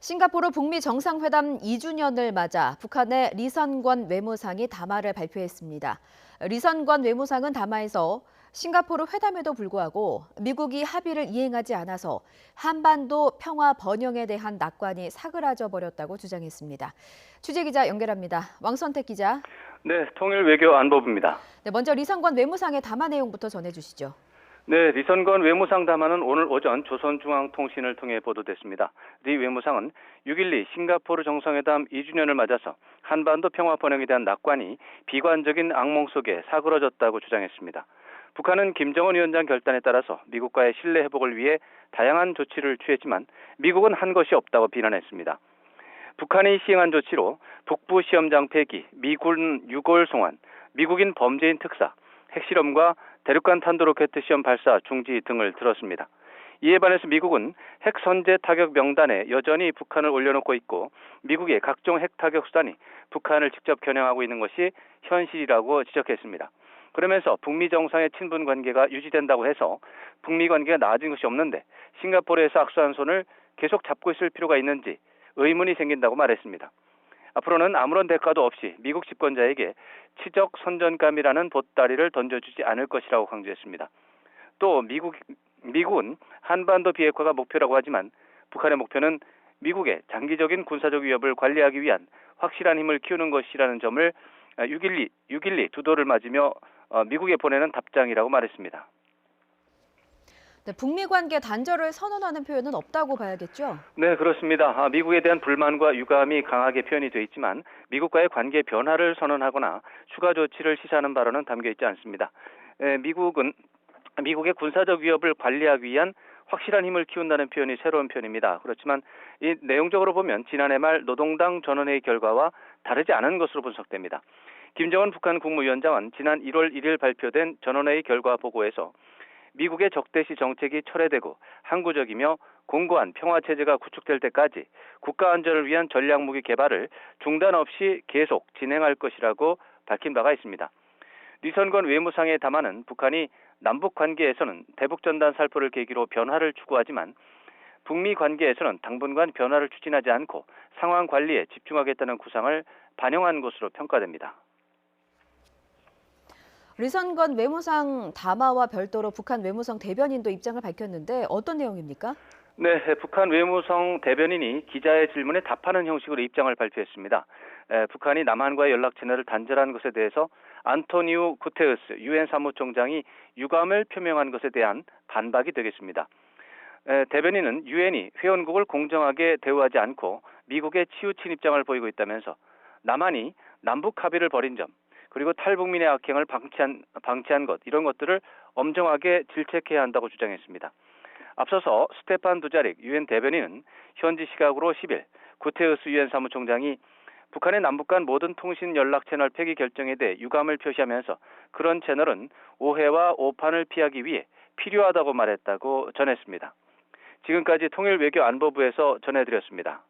싱가포르 북미 정상회담 2주년을 맞아 북한의 리선권 외무상이 담화를 발표했습니다. 리선권 외무상은 담화에서 싱가포르 회담에도 불구하고 미국이 합의를 이행하지 않아서 한반도 평화 번영에 대한 낙관이 사그라져 버렸다고 주장했습니다. 취재기자 연결합니다. 왕선택 기자. 네, 통일외교안보부입니다. 네, 먼저 리선권 외무상의 담화 내용부터 전해주시죠. 네, 리선권 외무상 담화는 오늘 오전 조선중앙통신을 통해 보도됐습니다. 리 외무상은 6.12 싱가포르 정상회담 2주년을 맞아서 한반도 평화 번영에 대한 낙관이 비관적인 악몽 속에 사그러졌다고 주장했습니다. 북한은 김정은 위원장 결단에 따라서 미국과의 신뢰 회복을 위해 다양한 조치를 취했지만 미국은 한 것이 없다고 비난했습니다. 북한이 시행한 조치로 북부 시험장 폐기, 미군 유골 송환, 미국인 범죄인 특사, 핵실험과 대륙간 탄도로켓 시험 발사 중지 등을 들었습니다. 이에 반해서 미국은 핵 선제 타격 명단에 여전히 북한을 올려놓고 있고 미국의 각종 핵 타격 수단이 북한을 직접 겨냥하고 있는 것이 현실이라고 지적했습니다. 그러면서 북미 정상의 친분 관계가 유지된다고 해서 북미 관계가 나아진 것이 없는데 싱가포르에서 악수한 손을 계속 잡고 있을 필요가 있는지 의문이 생긴다고 말했습니다. 앞으로는 아무런 대가도 없이 미국 집권자에게 치적 선전감이라는 보따리를 던져주지 않을 것이라고 강조했습니다. 또 미국은 한반도 비핵화가 목표라고 하지만 북한의 목표는 미국의 장기적인 군사적 위협을 관리하기 위한 확실한 힘을 키우는 것이라는 점을 6.12 두도를 맞으며 미국에 보내는 답장이라고 말했습니다. 네, 북미 관계 단절을 선언하는 표현은 없다고 봐야겠죠? 네, 그렇습니다. 미국에 대한 불만과 유감이 강하게 표현이 돼 있지만 미국과의 관계 변화를 선언하거나 추가 조치를 시사하는 발언은 담겨 있지 않습니다. 미국은 미국의 군사적 위협을 관리하기 위한 확실한 힘을 키운다는 표현이 새로운 표현입니다. 그렇지만 이 내용적으로 보면 지난해 말 노동당 전원회의 결과와 다르지 않은 것으로 분석됩니다. 김정은 북한 국무위원장은 지난 1월 1일 발표된 전원회의 결과 보고에서 미국의 적대시 정책이 철회되고 항구적이며 공고한 평화체제가 구축될 때까지 국가 안전을 위한 전략무기 개발을 중단 없이 계속 진행할 것이라고 밝힌 바가 있습니다. 리선권 외무상의 담화는 북한이 남북 관계에서는 대북전단 살포를 계기로 변화를 추구하지만 북미 관계에서는 당분간 변화를 추진하지 않고 상황 관리에 집중하겠다는 구상을 반영한 것으로 평가됩니다. 리선권 외무상 담화와 별도로 북한 외무성 대변인도 입장을 밝혔는데 어떤 내용입니까? 네, 북한 외무성 대변인이 기자의 질문에 답하는 형식으로 입장을 발표했습니다. 북한이 남한과의 연락 채널을 단절한 것에 대해서 안토니우 구테르스 유엔 사무총장이 유감을 표명한 것에 대한 반박이 되겠습니다. 대변인은 유엔이 회원국을 공정하게 대우하지 않고 미국에 치우친 입장을 보이고 있다면서 남한이 남북 합의를 벌인 점, 그리고 탈북민의 악행을 방치한 것, 이런 것들을 엄정하게 질책해야 한다고 주장했습니다. 앞서서 스테판 두자릭 유엔 대변인은 현지 시각으로 10일 구테르스 유엔 사무총장이 북한의 남북 간 모든 통신 연락 채널 폐기 결정에 대해 유감을 표시하면서 그런 채널은 오해와 오판을 피하기 위해 필요하다고 말했다고 전했습니다. 지금까지 통일외교안보부에서 전해드렸습니다.